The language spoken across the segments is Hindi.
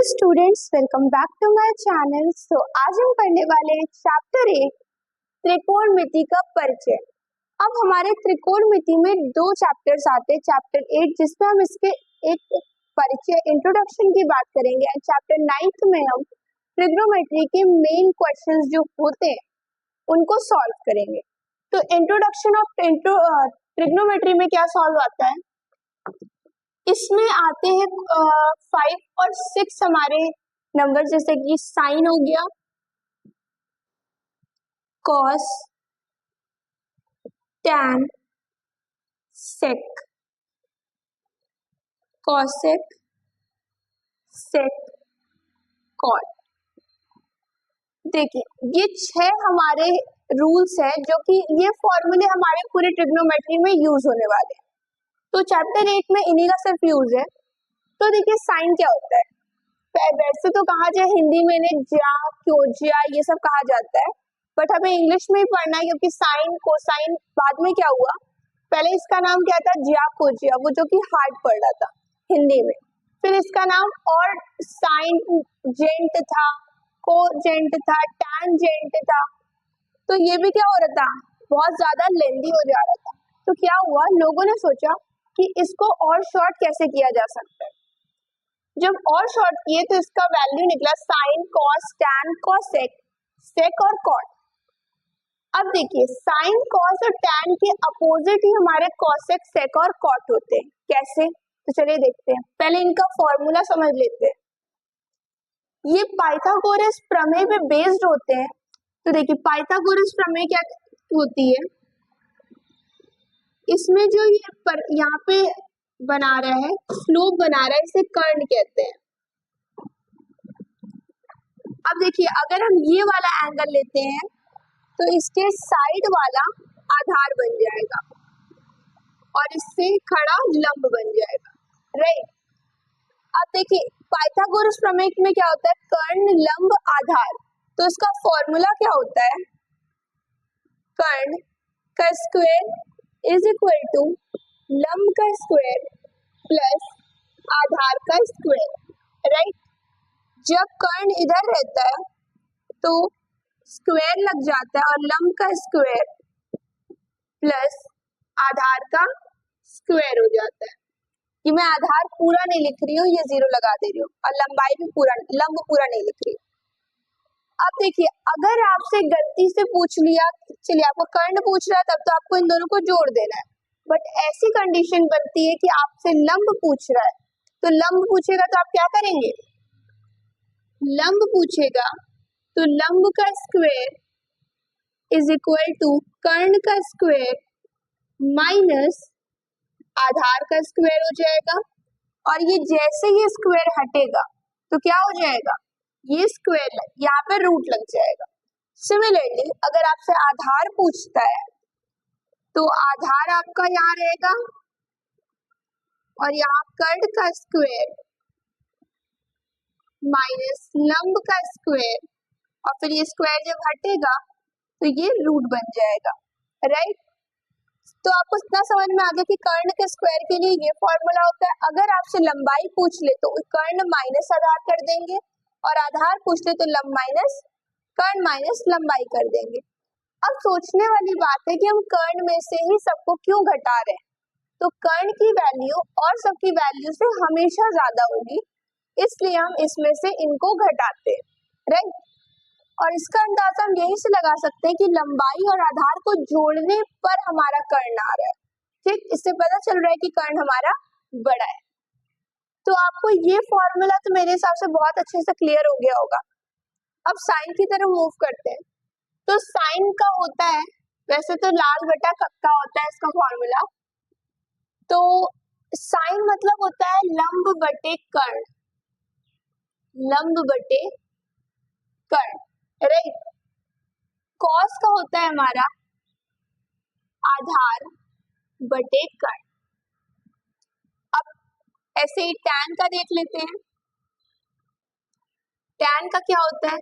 Students, welcome back to my channel. आज हम पढ़ने वाले हैं चैप्टर 8 त्रिकोणमिति का परिचय। अब हमारे त्रिकोणमिति में दो चैप्टर्स आते हैं। चैप्टर 8 जिसमें हम इसके एक परिचय इंट्रोडक्शन की बात करेंगे एंड चैप्टर 9 में हम ट्रिग्नोमेट्री के मेन क्वेश्चंस जो होते हैं उनको सॉल्व करेंगे। तो इंट्रोडक्शन ऑफ ट्रिग्नोमेट्री में क्या सॉल्व आता है, इसमें आते हैं 5 और 6 हमारे नंबर, जैसे कि साइन हो गया, कॉस, टैन, सेक, कॉसेक, सेक, कॉट। देखिए ये 6 हमारे रूल्स हैं जो कि ये फॉर्मूले हमारे पूरे ट्रिग्नोमेट्री में यूज होने वाले हैं। तो चैप्टर 8 में इन्हीं का सिर्फ यूज है। तो देखिए साइन क्या होता है, वैसे तो कहा जाए हिंदी में इन्हें ज्या, क्योजिया ये सब कहा जाता है, बट हमें इंग्लिश में ही पढ़ना है क्योंकि साइन कोसाइन बाद में क्या हुआ, पहले इसका नाम क्या था, ज्या कोजिया, वो जो कि हार्ड पड़ रहा था हिंदी में। फिर इसका नाम और साइन जेंट था, कोजेंट था, टैनजेंट था। तो ये भी क्या हो रहा था, बहुत ज्यादा लेंदी हो जा रहा था। तो क्या हुआ, लोगों ने सोचा कि इसको और शॉर्ट कैसे किया जा सकता है। जब और शॉर्ट किए तो इसका वैल्यू निकला साइन, कॉस, टैन, कॉसेक, सेक और कॉट। अब देखिए साइन, कॉस और टैन के अपोजिट ही हमारे कॉसेक, सेक और कॉट होते हैं। कैसे, तो चलिए देखते हैं। पहले इनका फॉर्मूला समझ लेते हैं। ये पाइथागोरस प्रमेय पे बेस्ड होते हैं। तो देखिए पाइथागोरस प्रमेय क्या होती है, इसमें जो ये यहाँ पे बना रहा है, स्लोप बना रहा है, इसे कर्ण कहते हैं। अब देखिए अगर हम ये वाला एंगल लेते हैं तो इसके साइड वाला आधार बन जाएगा और इससे खड़ा लंब बन जाएगा, राइट। अब देखिए पाइथागोरस प्रमेय में क्या होता है, कर्ण, लंब, आधार। तो इसका फॉर्मूला क्या होता है, कर्ण का स्क्वायर इज इक्वल टू लंब का स्क्वायर प्लस आधार का स्क्वायर, राइट। जब कर्ण इधर रहता है तो स्क्वायर लग जाता है और लंब का स्क्वायर प्लस आधार का स्क्वायर हो जाता है। कि मैं आधार पूरा नहीं लिख रही हूँ, ये 0 लगा दे रही हूँ, और लंबाई भी पूरा, लंब पूरा नहीं लिख रही हूँ। अब देखिए अगर आपसे गलती से पूछ लिया, चलिए आपको कर्ण पूछ रहा है तब तो आपको इन दोनों को जोड़ देना है, बट ऐसी कंडीशन बनती है कि आपसे लंब पूछ रहा है, तो लंब पूछेगा तो आप क्या करेंगे, लंब पूछेगा तो लंब का स्क्वायर इज इक्वल टू कर्ण का स्क्वायर माइनस आधार का स्क्वायर हो जाएगा। और ये जैसे ही स्क्वायर हटेगा तो क्या हो जाएगा, ये स्क्वायर यहाँ पे रूट लग जाएगा। सिमिलरली अगर आपसे आधार पूछता है तो आधार आपका यहाँ रहेगा और यहाँ कर्ण का स्क्वायर माइनस लंब का स्क्वायर, और फिर ये स्क्वायर जब हटेगा तो ये रूट बन जाएगा, राइट। तो आपको इतना समझ में आ गया कि कर्ण के स्क्वायर के लिए ये फॉर्मूला होता है। अगर आपसे लंबाई पूछ ले तो कर्ण माइनस आधार कर देंगे, और आधार पूछ ले तो लंब माइनस कर्ण माइनस लंबाई कर देंगे। अब सोचने वाली बात है कि हम कर्ण में से ही सबको क्यों घटा रहे हैं, तो कर्ण की वैल्यू और सबकी वैल्यू से हमेशा ज्यादा होगी, इसलिए हम इसमें से इनको घटाते हैं, राइट। और इसका अंदाजा हम यही से लगा सकते हैं कि लंबाई और आधार को जोड़ने पर हमारा कर्ण आ रहा है, ठीक। इससे पता चल रहा है कि कर्ण हमारा बड़ा है। तो आपको ये फॉर्मूला तो मेरे हिसाब से बहुत अच्छे से क्लियर हो गया होगा। अब साइन की तरफ मूव करते हैं। तो साइन का होता है, वैसे तो लाल बटा कक्का होता है इसका फॉर्मूला। तो साइन मतलब होता है लंब बटे कर्ण, लंब बटे कर्ण, राइट। कॉस का होता है हमारा आधार बटे कर्ण। अब ऐसे ही टैन का देख लेते हैं। टैन का क्या होता है,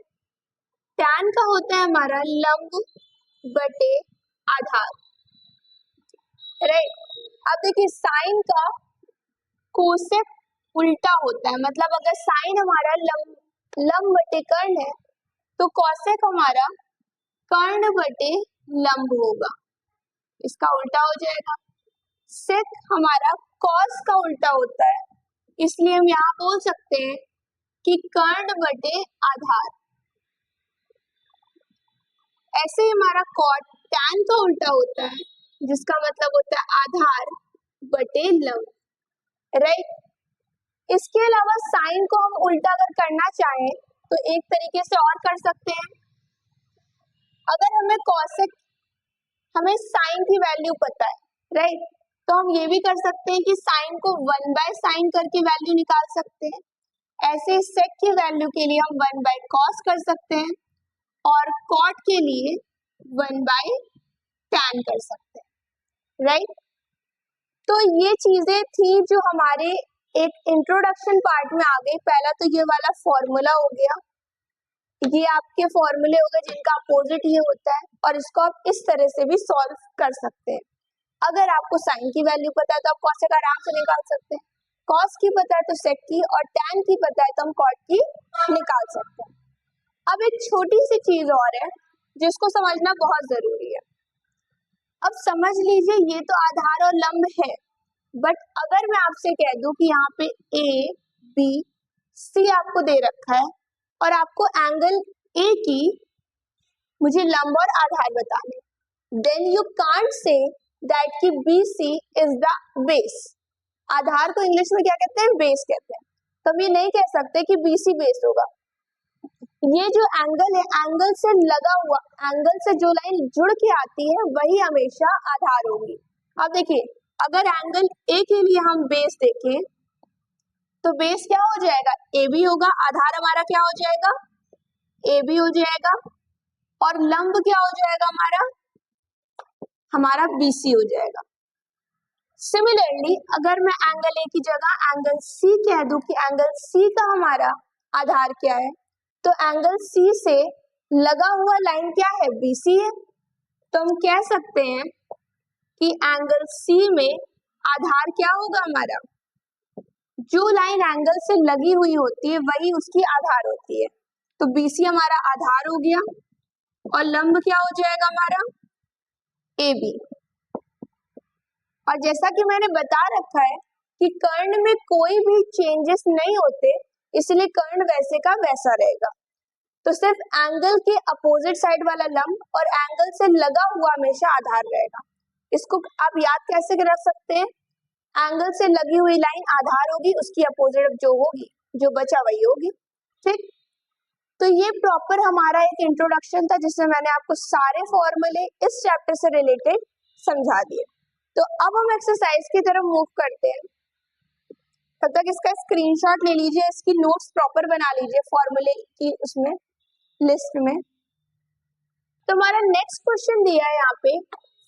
टैन का होता है हमारा लंब बटे आधार, राइट। अब देखिए साइन का कोसेक उल्टा होता है, मतलब अगर साइन हमारा लंब बटे कर्ण है तो कौशिक हमारा कर्ण बटे लंब होगा, इसका उल्टा हो जाएगा। सेक हमारा कॉस का उल्टा होता है, इसलिए हम यहाँ बोल सकते हैं कि कर्ण बटे आधार। ऐसे ही हमारा कॉट टैन का उल्टा होता है, जिसका मतलब होता है आधार बटे लंब, राइट। इसके अलावा साइन को हम उल्टा अगर करना चाहें तो एक तरीके से और कर सकते हैं। अगर हमें कॉसेक, हमें साइन की वैल्यू पता है, राइट, तो हम ये भी कर सकते हैं कि साइन को 1 बाय साइन करके वैल्यू निकाल सकते हैं। ऐसे सेक की वैल्यू के लिए हम 1 बाय कॉस कर सकते हैं और कॉट के लिए 1 बाय टैन कर सकते हैं, राइट। तो ये चीजें थी जो हमारे एक इंट्रोडक्शन पार्ट में आ गई। पहला तो ये वाला फॉर्मूला हो गया, ये आपके फॉर्मूले हो गए जिनका अपोजिट ये होता है, और इसको आप इस तरह से भी सॉल्व कर सकते हैं। अगर आपको साइन की वैल्यू पता है तो आप कॉसेक आराम से निकाल सकते हैं, कॉस की पता है तो सेक की, और टैन की पता है तो हम कॉट की निकाल सकते हैं। अब एक छोटी सी चीज और है जिसको समझना बहुत जरूरी है। अब समझ लीजिए ये तो आधार और लंब है, बट अगर मैं आपसे कह दूं कि यहाँ पे ए बी सी आपको दे रखा है और आपको एंगल ए की मुझे लंब और आधार बताने, then you can't say that कि B C is the base. आधार को इंग्लिश में क्या कहते हैं? बेस कहते हैं। तो हम ये नहीं कह सकते कि बी सी बेस होगा। ये जो एंगल है, एंगल से लगा हुआ, एंगल से जो लाइन जुड़ के आती है वही हमेशा आधार होगी। अब देखिए, अगर एंगल ए के लिए हम बेस देखें तो बेस क्या हो जाएगा? ए बी होगा। आधार हमारा क्या हो जाएगा? ए बी हो जाएगा। और लंब क्या हो जाएगा हमारा बी सी हो जाएगा। सिमिलरली अगर मैं एंगल ए की जगह एंगल सी कह दूं कि एंगल सी का हमारा आधार क्या है, तो एंगल सी से लगा हुआ लाइन क्या है? बीसी है। तो हम कह सकते हैं कि एंगल सी में आधार क्या होगा हमारा? जो लाइन एंगल से लगी हुई होती है वही उसकी आधार होती है। तो बीसी हमारा आधार हो गया और लंब क्या हो जाएगा हमारा? A B. और जैसा कि मैंने बता रखा है कि कर्ण में कोई भी चेंजेस नहीं होते, इसलिए कर्ण वैसे का वैसा रहेगा। तो सिर्फ एंगल के अपोजिट साइड वाला लंब और एंगल से लगा हुआ हमेशा आधार रहेगा। इसको आप याद कैसे रख सकते हैं? एंगल से लगी हुई लाइन आधार होगी, उसकी अपोजिट जो होगी, जो बचा वही होगी, ठीक। तो ये प्रॉपर हमारा एक इंट्रोडक्शन था जिसमें मैंने आपको सारे फॉर्मूले इस चैप्टर से रिलेटेड समझा दिए। तो अब हम एक्सरसाइज की तरफ मूव करते हैं। तब तक इसका स्क्रीनशॉट ले लीजिए, इसकी नोट्स प्रॉपर बना लीजिए फॉर्मूले की उसमें लिस्ट में। तो हमारा नेक्स्ट क्वेश्चन दिया है यहाँ पे,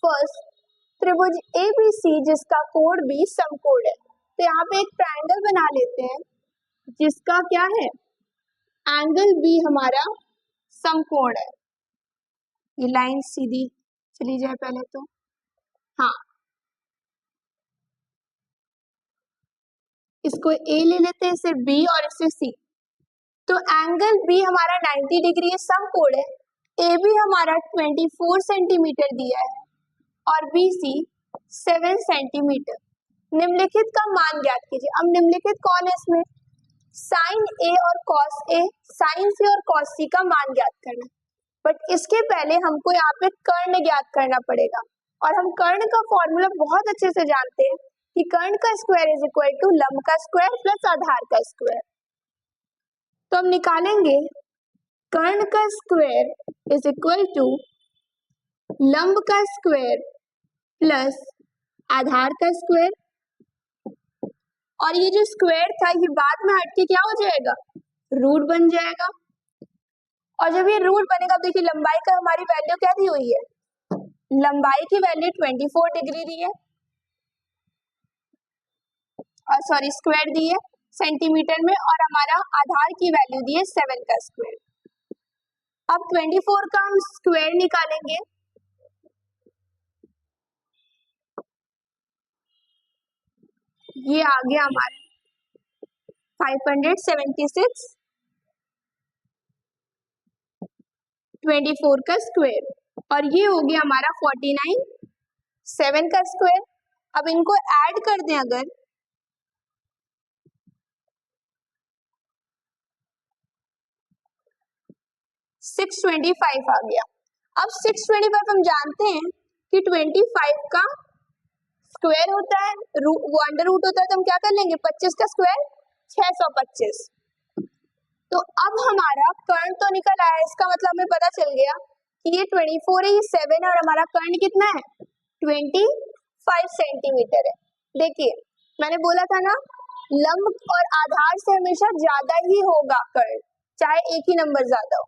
फर्स्ट त्रिभुज एबीसी जिसका कोण भी समकोण है। तो यहाँ पे एक ट्रायंगल बना लेते हैं जिसका क्या है? एंगल बी हमारा समकोण है। ये लाइन सीधी चली जाए पहले तो, हाँ, इसको ए ले लेते हैं, इसे बी और इसे सी। तो एंगल बी हमारा 90 डिग्री समकोण है। ए बी हमारा 24 सेंटीमीटर दिया है और बी सी 7 सेंटीमीटर। निम्नलिखित का मान ज्ञात कीजिए। अब निम्नलिखित कौन है इसमें? साइन ए और कॉस ए, साइन सी और कॉस सी का मान ज्ञात करना। बट इसके पहले हमको यहाँ पे कर्ण ज्ञात करना पड़ेगा, और हम कर्ण का फॉर्मूला बहुत अच्छे से जानते हैं कि कर्ण का स्क्वायर इज इक्वल टू लंब का स्क्वायर प्लस आधार का स्क्वायर। तो हम निकालेंगे कर्ण का स्क्वायर इज इक्वल टू लंब का स्क्वायर प्लस आधार का स्क्वायर, और ये जो स्क्वायर था ये बाद में हट के क्या हो जाएगा? रूट बन जाएगा। और जब ये रूट बनेगा, देखिए लंबाई का हमारी वैल्यू क्या दी हुई है? लंबाई की वैल्यू 24 डिग्री दी है, और सॉरी स्क्वायर दी है सेंटीमीटर में, और हमारा आधार की वैल्यू दी है 7 का स्क्वायर। अब 24 का हम स्क्वायर निकालेंगे, ये आ गया हमारा 576 24 का स्क्वायर, और ये हो गया हमारा 49 7 का स्क्वायर। अब इनको ऐड कर दें अगर, सिक्स 25 आ गया। अब 625 हम जानते हैं कि 25 का स्क्वायर होता है, वो अंडर रूट होता है, तो हम क्या कर लेंगे, 25 का स्क्वायर 625। तो अब हमारा कर्ण तो निकल आया, इसका मतलब हमें पता चल गया कि ये 24 है, ये 7 है, और हमारा कर्ण कितना है, 25 सेंटीमीटर है। देखिए मैंने बोला था ना, लंब और आधार से हमेशा ज्यादा ही होगा कर्ण, चाहे एक ही नंबर ज्यादा हो।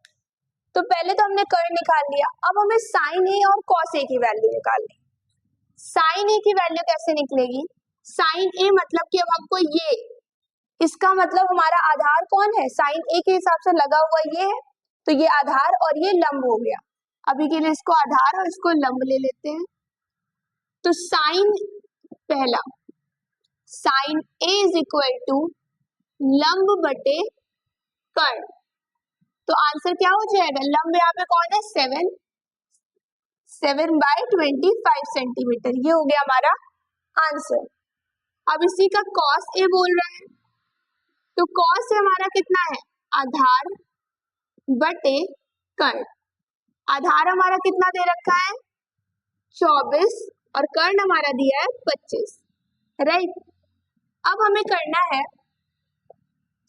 तो पहले तो हमने कर्ण निकाल लिया, अब हमें साइन ए और कॉस ए की वैल्यू निकालनी। साइन ए की वैल्यू कैसे निकलेगी, साइन ए मतलब कि अब हमको ये, इसका मतलब हमारा आधार कौन है, साइन ए के हिसाब से लगा हुआ ये है, तो ये आधार और ये लंब हो गया। अभी के लिए इसको आधार और इसको लंब ले लेते हैं। तो साइन पहला, sine A is equal to लंब बटे कर्ण, तो आंसर क्या हो जाएगा, लंब यहाँ पे कौन है, 7/25 सेंटीमीटर, ये हो गया हमारा आंसर। अब इसी का कॉस ए बोल रहे हैं, तो कॉस ए हमारा कितना है, आधार बटे कर्ण। आधार हमारा कितना दे रखा है, 24, और कर्ण हमारा दिया है 25, राइट। अब हमें करना है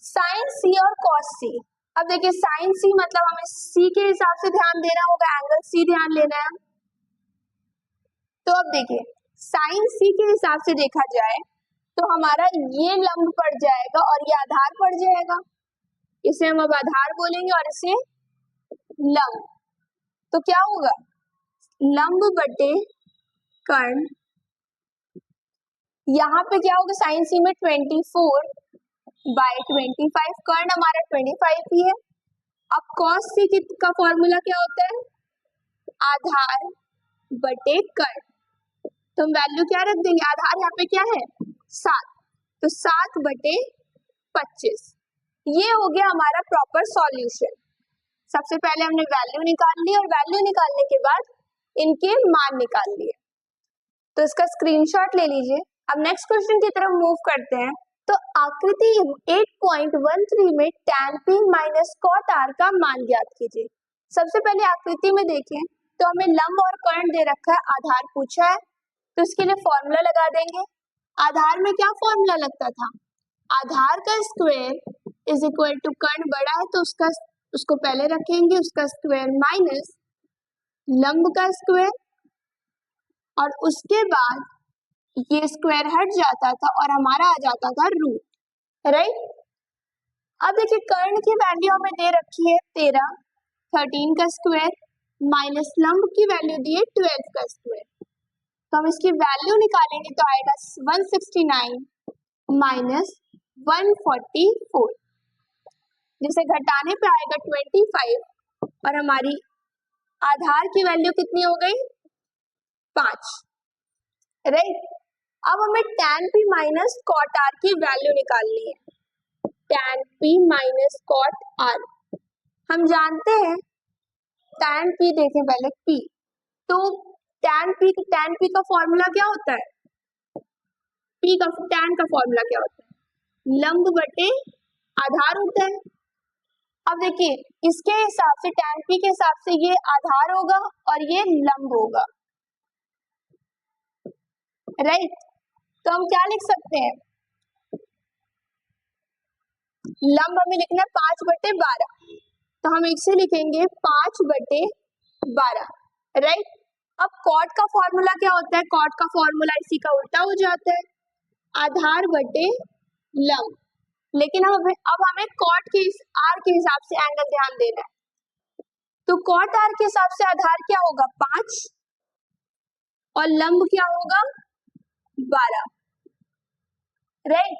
साइन सी और कॉस सी। अब देखिए साइन सी मतलब हमें सी के हिसाब से ध्यान देना होगा, एंगल सी ध्यान लेना है। तो अब देखिए साइन सी के हिसाब से देखा जाए तो हमारा ये लंब पड़ जाएगा और ये आधार पड़ जाएगा, इसे हम अब आधार बोलेंगे और इसे लंब। तो क्या होगा, लंब बटे कर्ण, यहाँ पे क्या होगा, साइन सी में 24/25, कर्ण हमारा 25 ही है। अब कॉस सी का फॉर्मूला क्या होता है, आधार बटे कर्ण, तो हम वैल्यू क्या रख देंगे, आधार यहाँ पे क्या है 7, तो 7/25, ये हो गया हमारा प्रॉपर सॉल्यूशन। सबसे पहले हमने वैल्यू निकाल ली और वैल्यू निकालने के बाद इनके मान निकाल लिए, तो इसका स्क्रीनशॉट ले लीजिए। अब नेक्स्ट क्वेश्चन की तरफ मूव करते हैं। तो आकृति 8.13 में tan p minus cot r का मान ज्ञात कीजिए। सबसे पहले आकृति में देखें तो हमें लंब और कर्ण दे रखा है, आधार पूछा है, तो इसके लिए फॉर्मूला लगा देंगे। आधार में क्या फॉर्मूला लगता था, आधार का स्क्वायर इज इक्वल टू, कर्ण बड़ा है तो उसको पहले रखेंगे, उसका स्क्वायर माइनस लंब का स्क्वायर, और उसके बाद ये स्क्वायर हट जाता था और हमारा आ जाता था रूट, राइट। अब देखिए कर्ण की वैल्यू हमें दे रखी है 13 का स्क्वायर माइनस लंब की वैल्यू दी है 12 का स्क्वायर, तो हम इसकी वैल्यू निकालेंगे तो आएगा 169 माइनस 144, जिसे घटाने पे आएगा 25, और हमारी आधार की वैल्यू कितनी हो गई 5, राइट। अब हमें tan p minus cot r की वैल्यू निकालनी है, tan p minus cot r, हम जानते हैं tan p, देखें पहले p, तो tan p का फॉर्मूला क्या होता है, tan का फॉर्मूला क्या होता है, लंब बटे आधार होता है। अब देखिए इसके हिसाब से tan p के हिसाब से ये आधार होगा और ये लंब होगा, राइट। तो हम क्या लिख सकते हैं, लंब हमें लिखना है 5/12, तो हम इसे लिखेंगे 5/12, राइट। अब कॉट का फॉर्मूला क्या होता है, कॉट का फॉर्मूला इसी का उल्टा हो जाता है, आधार बटे लंब, लेकिन अब हमें कॉट के आर के हिसाब से एंगल ध्यान देना है, तो कॉट आर के हिसाब से आधार क्या होगा 5 और लंब क्या होगा 12, राइट।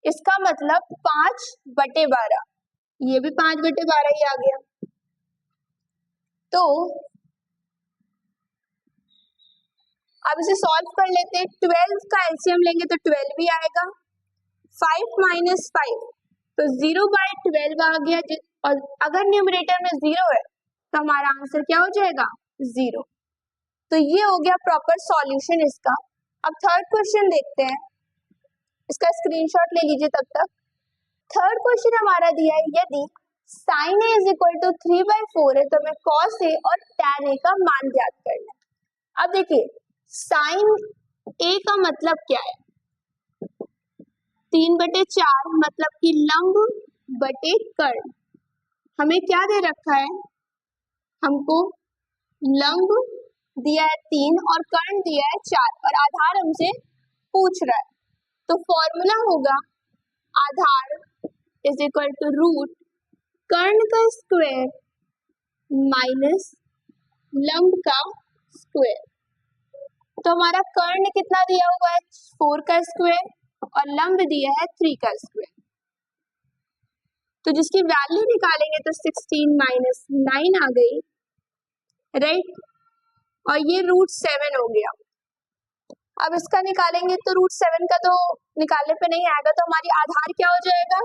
इसका मतलब 5/12, ये भी 5/12 ही आ गया। तो अब इसे सॉल्व कर लेते हैं, 12 का एलसीएम लेंगे तो 12 भी आएगा, 5 माइनस 5 तो 0/12 आ गया और अगर न्यूमरेटर में 0 है तो हमारा आंसर क्या हो जाएगा 0। तो ये हो गया प्रॉपर सॉल्यूशन इसका। अब थर्ड क्वेश्चन देखते हैं, इसका स्क्रीनशॉट ले लीजिए तब तक। थर्ड क्वेश्चन हमारा दिया है, यदि sin a is equal to 3/4 है तो हमें cos a और tan a का मान ज्ञात करना है। अब देखिए sin a का मतलब क्या है, 3/4 मतलब कि लंब बटे कर्ण। हमें क्या दे रखा है, हमको लंब दिया है 3 और कर्ण दिया है 4 और आधार हमसे पूछ रहा है। तो फॉर्मूला होगा आधार इज इक्वल टू रूट कर्ण का स्क्वायर माइनस लंब का स्क्वायर। तो हमारा कर्ण कितना दिया हुआ है 4 का स्क्वायर और लंब दिया है 3 का स्क्वायर। तो जिसकी वैल्यू निकालेंगे तो 16 माइनस 9 आ गई, राइट। और ये √7 हो गया। अब इसका निकालेंगे तो √7 का तो निकालने पे नहीं आएगा, तो हमारी आधार क्या हो जाएगा,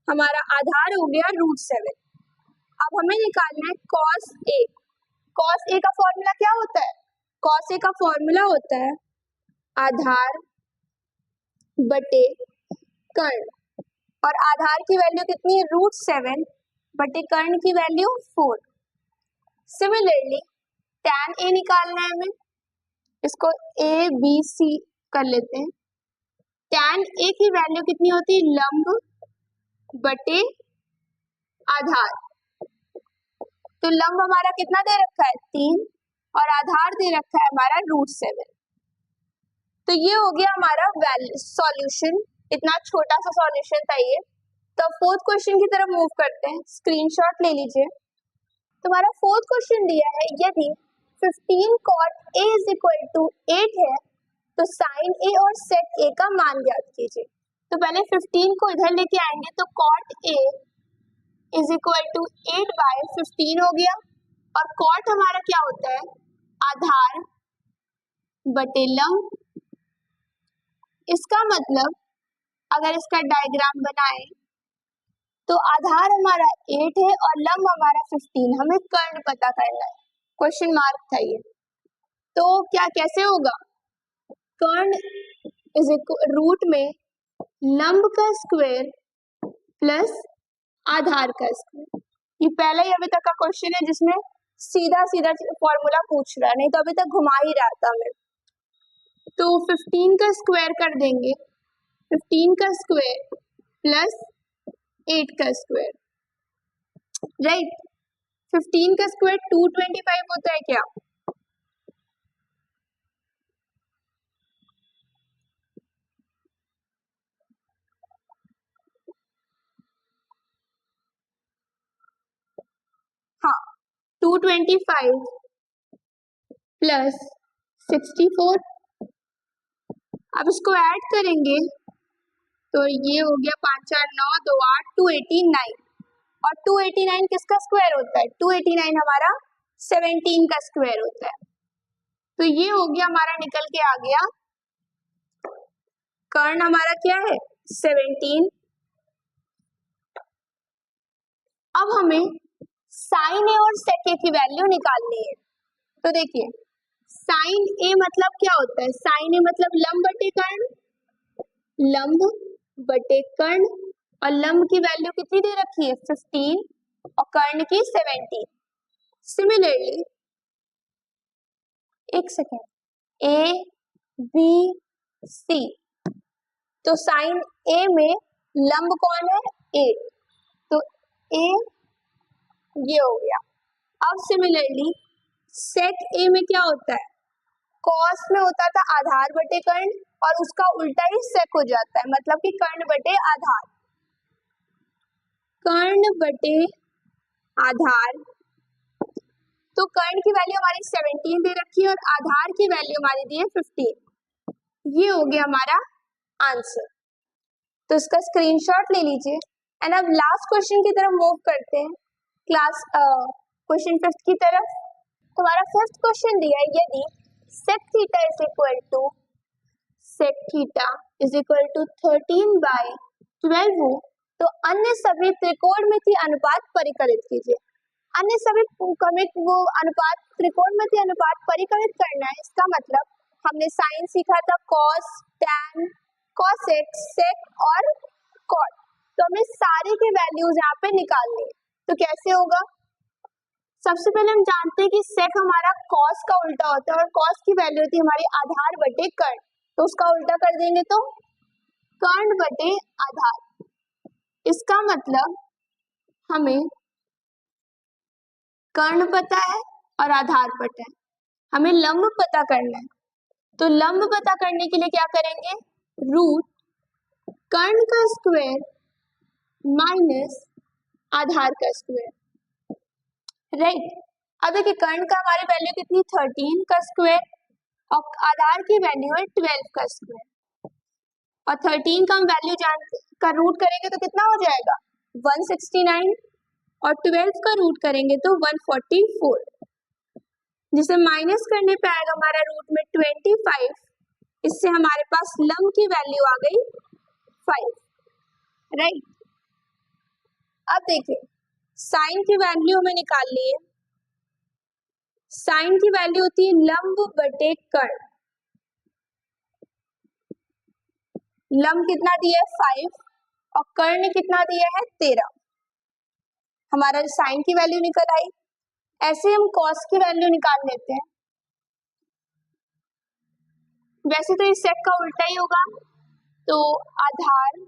हमारा आधार हो गया √7। अब हमें निकालना है cos a। cos a का फॉर्मूला क्या होता है, cos a का फॉर्मूला होता है आधार बटे कर्ण और आधार की वैल्यू कितनी है √7 बटे कर्ण की वैल्यू 4। सिमिलरली tan a निकालना है हमें, इसको a b c कर लेते हैं। tan a की वैल्यू कितनी होती है लंब बटे आधार। तो लंब हमारा कितना दे रखा है 3 और आधार दे रखा है हमारा √7। तो ये हो गया हमारा सॉल्यूशन। इतना छोटा सा सॉल्यूशन था ये। तो फोर्थ क्वेश्चन की तरफ मूव करते हैं, स्क्रीनशॉट ले लीजिए। तुम्हारा फोर्थ क्वेश्चन दिया है, यदि 15 cot a is equal to 8 है तो sin a और sec a का मान ज्ञात कीजिए। तो पहले 15 को इधर लेके आएंगे तो cot a is equal to 8/15 हो गया और cot हमारा क्या होता है आधार बटे लंब। इसका मतलब अगर इसका डायग्राम बनाए तो आधार हमारा 8 है और लंब हमारा 15। हमें कर्ण पता करना है, क्वेश्चन मार्क था ये। तो क्या कैसे होगा, कर्ण इज रूट में लंब का स्क्वायर प्लस आधार का स्क्वायर। ये पहला ही अभी तक का क्वेश्चन है जिसमें सीधा सीधा फॉर्मूला पूछ रहा है, नहीं तो अभी तक घुमा ही रहा था मैं। तो 15 का स्क्वायर कर देंगे, 15 का स्क्वायर प्लस 8 का स्क्वायर, राइट। 15 का स्क्वायर 225 होता है क्या, हाँ 225 प्लस 64। अब इसको ऐड करेंगे तो ये हो गया 5 4 9 2 8 289 और 289 किसका स्क्वायर होता है 289 हमारा 17 का स्क्वायर होता है। तो ये हो गया हमारा निकल के आ गया, कर्ण हमारा क्या है 17। अब हमें साइन ए और सेक ए की वैल्यू निकालनी है। तो देखिए साइन ए मतलब क्या होता है, साइन ए मतलब लंब बटे कर्ण, लंब बटे कर्ण और लंब की वैल्यू कितनी दे रखी है 15 और कर्ण की 17। सिमिलरली एक सेकेंड ए बी सी, तो साइन ए में लंब कौन है 8, तो ए ये हो गया। अब सिमिलरली सेक ए में क्या होता है, कॉस में होता था आधार बटे कर्ण और उसका उल्टा ही सेक हो जाता है, मतलब कि कर्ण बटे आधार। कर्ण बटे आधार, तो कर्ण की वैल्यू हमारी 17 दे रखी है और आधार की वैल्यू हमारी दी है 15। ये हो गया हमारा आंसर। तो इसका स्क्रीनशॉट ले लीजिए। एंड अब लास्ट क्वेश्चन की तरफ मूव करते हैं, क्लास क्वेश्चन 5 की तरफ। तुम्हारा फिफ्थ क्वेश्चन दिया है, यदि sec theta is equal to sec theta is equal to 13/12 हो तो अन्य सभी त्रिकोणमितीय अनुपात परिकलित कीजिए। अन्य सभी वो अनुपात त्रिकोणमितीय अनुपात परिकलित करना है, इसका मतलब हमने साइन सीखा था, कॉस, टैन, कॉसेक, सेक और कॉट। तो हमें सारे के वैल्यूज यहाँ पे निकालनी है। तो कैसे होगा? सबसे पहले हम जानते हैं कि सेक हमारा कॉस का उल्टा होता है और कॉस की वैल्यू होती है हमारी आधार बटे कर्ण। तो उसका उल्टा कर देंगे तो कर्ण बटे आधार। इसका मतलब हमें कर्ण पता है और आधार पता है, हमें लंब पता करना है। तो लंब पता करने के लिए क्या करेंगे? रूट कर्ण का स्क्वायर माइनस आधार का स्क्वायर, राइट। अब देखिए कर्ण का हमारी वैल्यू कितनी, 13 का स्क्वायर और आधार की वैल्यू है 12 का स्क्वायर। और 13 का हम वैल्यू जानते का रूट करेंगे तो कितना हो जाएगा? 169 और 12 का रूट करेंगे तो 144, जिसे माइनस करने पे आएगा हमारा रूट में 25। इससे हमारे पास लंब की वैल्यू आ गई 5, राइट। अब देखिए साइन की वैल्यू हमें निकालनी है। साइन की वैल्यू होती है लंब बटे कर्ण। लंब कितना दिया है? 5 और कर्ण कितना दिया है? 13। हमारा साइन की वैल्यू निकल आई। ऐसे हम कॉस की वैल्यू निकाल लेते हैं। वैसे तो इस सेक का उल्टा ही होगा, तो आधार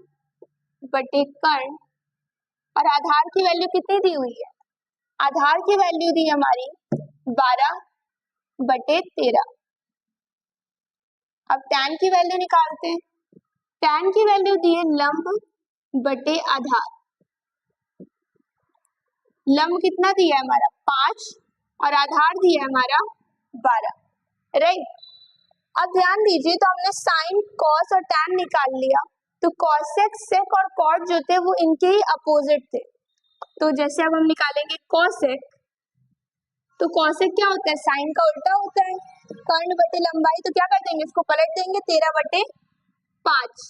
बटे कर्ण, और आधार की वैल्यू कितनी दी हुई है? आधार की वैल्यू दी हमारी 12 बटे 13। अब टैन की वैल्यू निकालते हैं। टैन की वैल्यू दी है लंब बटे आधार। लंब कितना दिया है हमारा? 5 और आधार दिया है हमारा 12, राइट। अब ध्यान दीजिए, तो हमने साइन, कॉस और टैन निकाल लिया। तो कॉसेक, सेक और कॉट जो थे वो इनके ही अपोजिट थे। तो जैसे अब हम निकालेंगे कॉसेक, तो कॉसेक क्या होता है? साइन का उल्टा होता है, कर्ण बटे लंबाई। तो क्या कर देंगे? इसको पलट देंगे, 13 बटे 5।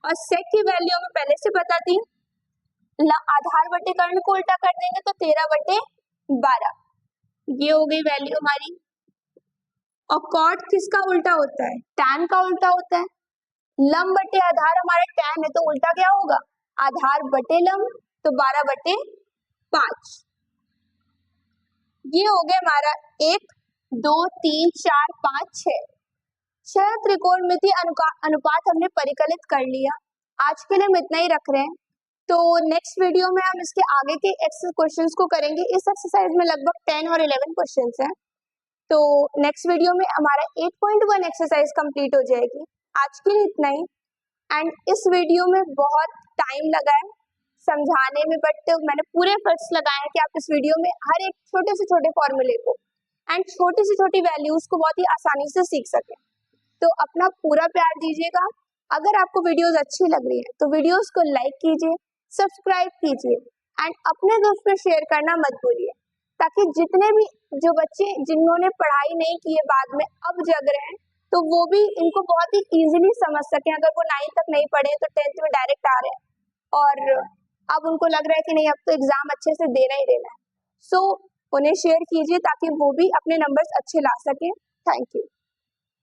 और सेक की वैल्यू हमें पहले से पता थी, आधार बटे कर्ण को उल्टा कर देंगे तो 13 बटे 12। ये हो गई वैल्यू हमारी। और कॉट किसका उल्टा होता है? टैन का उल्टा होता है। लंब बटे आधार हमारा टैन है, तो उल्टा क्या होगा? आधार बटे लंब, तो 12 बटे 5। ये हो गया हमारा 1, 2, 3, 4, 5, 6 छह त्रिकोणमितीय अनुपात हमने परिकलित कर लिया। आज के लिए हम इतना ही रख रहे हैं। तो नेक्स्ट वीडियो में हम इसके आगे के क्वेश्चंस को करेंगे। इस एक्सरसाइज में लगभग 10 और 11 क्वेश्चंस हैं। तो नेक्स्ट वीडियो में हमारा 8.1 एक्सरसाइज कंप्लीट हो जाएगी। आज के लिए इतना ही। एंड इस वीडियो में बहुत टाइम लगा है समझाने में, बट मैंने पूरे एफर्ट्स लगाए हैं कि आप इस वीडियो में हर एक छोटे से छोटे फॉर्मूले को एंड छोटी से छोटी वैल्यूज को बहुत ही आसानी से सीख सकें। तो अपना पूरा प्यार दीजिएगा। अगर आपको वीडियोस अच्छी लग रही है तो वीडियोस को लाइक कीजिए, सब्सक्राइब कीजिए एंड अपने दोस्त पे शेयर करना मत भूलिए, ताकि जितने भी जो बच्चे जिन्होंने पढ़ाई नहीं की है बाद में अब जग रहे हैं, तो वो भी इनको बहुत ही इजीली समझ सकें। अगर वो 9 तक नहीं पढ़े तो 10th में डायरेक्ट आ रहे हैं और अब उनको लग रहा है कि नहीं अब तो एग्जाम अच्छे से देना ही देना है। सो उन्हें शेयर कीजिए ताकि वो भी अपने नंबर्स अच्छे ला सकें। Thank you.